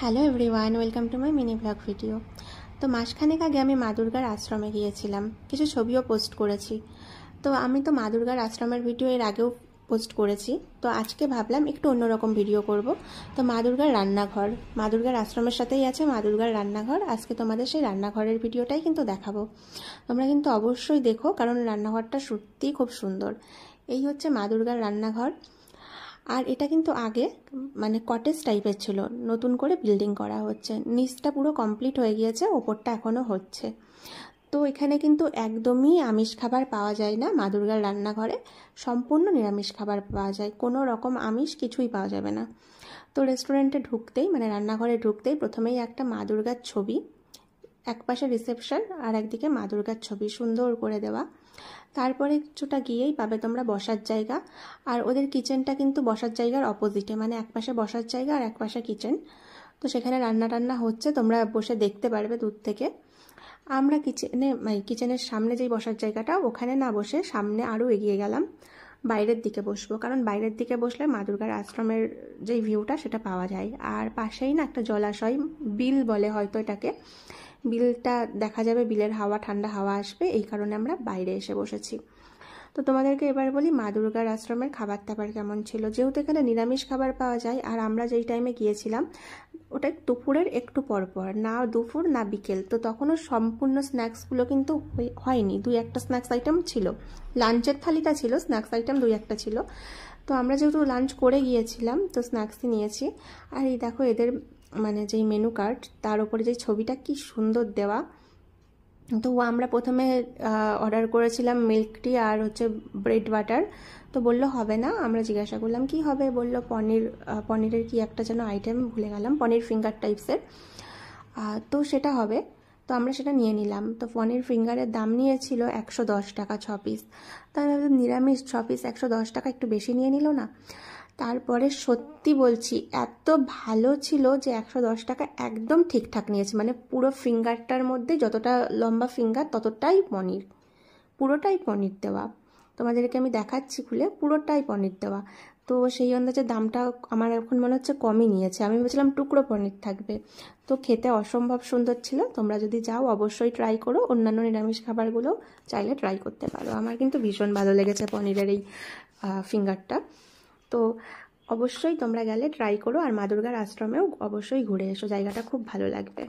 Hello everyone, welcome to my mini blog video. তো মাসখানেক আগে আমি মা দুর্গার আশ্রমে গিয়েছিলাম, কিছু ছবিও পোস্ট করেছি। তো আমি তো মা দুর্গার আশ্রমের ভিডিও এর আগেও পোস্ট করেছি, তো আজকে ভাবলাম একটু অন্যরকম ভিডিও করব। তো মা দুর্গার রান্নাঘর, মা দুর্গার আশ্রমের সাথেই আছে মা দুর্গার রান্নাঘর। আজকে তোমাদের সেই রান্নাঘরের ভিডিওটাই কিন্তু দেখাবো। তোমরা কিন্তু অবশ্যই দেখো, কারণ রান্নাঘরটা সত্যিই খুব সুন্দর। এই হচ্ছে মা দুর্গার রান্নাঘর। আর এটা কিন্তু আগে মানে কটেজ টাইপের ছিল, নতুন করে বিল্ডিং করা হচ্ছে। নিচটা পুরো কমপ্লিট হয়ে গিয়েছে, ওপরটা এখনও হচ্ছে। তো এখানে কিন্তু একদমই আমিষ খাবার পাওয়া যায় না। মা দুর্গার রান্নাঘরে সম্পূর্ণ নিরামিষ খাবার পাওয়া যায়, কোনো রকম আমিষ কিছুই পাওয়া যাবে না। তো রেস্টুরেন্টে ঢুকতেই মানে রান্নাঘরে ঢুকতেই প্রথমেই একটা মা দুর্গার ছবি, একপাশে রিসেপশন আর একদিকে মা দুর্গার ছবি সুন্দর করে দেওয়া। তারপরে কিছুটা গিয়েই পাবে তোমরা বসার জায়গা। আর ওদের কিচেনটা কিন্তু বসার জায়গার অপোজিটে, মানে একপাশে বসার জায়গা আর একপাশে কিচেন। তো সেখানে রান্না টান্না হচ্ছে, তোমরা বসে দেখতে পারবে দূর থেকে। আমরা কিচেনের সামনে যেই বসার জায়গাটা, ওখানে না বসে সামনে আরও এগিয়ে গেলাম, বাইরের দিকে বসবো। কারণ বাইরের দিকে বসলে মা দুর্গার আশ্রমের যেই ভিউটা সেটা পাওয়া যায়। আর পাশেই না একটা জলাশয়, বিল বলে হয়তো এটাকে, বিলটা দেখা যাবে, বিলের হাওয়া, ঠান্ডা হাওয়া আসবে, এই কারণে আমরা বাইরে এসে বসেছি। তো তোমাদেরকে এবার বলি মা দুর্গার আশ্রমের খাবার দাবার কেমন ছিল। যেহেতু এখানে নিরামিষ খাবার পাওয়া যায়, আর আমরা যেই টাইমে গিয়েছিলাম ওটা দুপুরের একটু পরপর, না দুপুর না বিকেল, তো তখনও সম্পূর্ণ স্ন্যাক্সগুলো কিন্তু হয়নি। দুই একটা স্ন্যাক্স আইটেম ছিল, লাঞ্চের থালিটা ছিল, স্ন্যাক্স আইটেম দুই একটা ছিল। তো আমরা যেহেতু লাঞ্চ করে গিয়েছিলাম, তো স্ন্যাক্সই নিয়েছি। আর এই দেখো এদের মানে যেই মেনু কার্ড, তার উপরে যেই ছবিটা কি সুন্দর দেওয়া। তো আমরা প্রথমে অর্ডার করেছিলাম মিল্ক টি আর হচ্ছে ব্রেড বাটার। তো বললো হবে না। আমরা জিজ্ঞাসা করলাম কি হবে, বললো পনিরের কি একটা যেন আইটেম ভুলে গেলাম, পনির ফিঙ্গার টাইপসের। তো সেটা হবে। তো আমরা সেটা নিয়ে নিলাম। তো পনির ফিঙ্গারের দাম নিয়েছিল 110 টাকা 6 পিস। তাই ভাবলাম নিরামিষ 6 পিস 110 টাকা, একটু বেশি নিয়ে নিল না। তারপরে সত্যি বলছি এত ভালো ছিল যে 110 টাকা একদম ঠিকঠাক নিয়েছে। মানে পুরো ফিঙ্গারটার মধ্যে যতটা লম্বা ফিঙ্গার ততটাই পনির, পুরোটাই পনির দেওয়া। তোমাদেরকে আমি দেখাচ্ছি খুলে, পুরোটাই পনির দেওয়া। তো সেই আন্দাজে দামটা আমার এখন মনে হচ্ছে কমই নিয়েছে। আমি ভেবেছিলাম টুকরো পনির থাকবে। তো খেতে অসম্ভব সুন্দর ছিল। তোমরা যদি যাও অবশ্যই ট্রাই করো। অন্যান্য নিরামিষ খাবারগুলো চাইলে ট্রাই করতে পারো। আমার কিন্তু ভীষণ ভালো লেগেছে পনিরের এই ফিঙ্গারটা। তো অবশ্যই তোমরা গেলে ট্রাই করো, আর মা দুর্গার আশ্রমেও অবশ্যই ঘুরে এসো, জায়গাটা খুব ভালো লাগবে।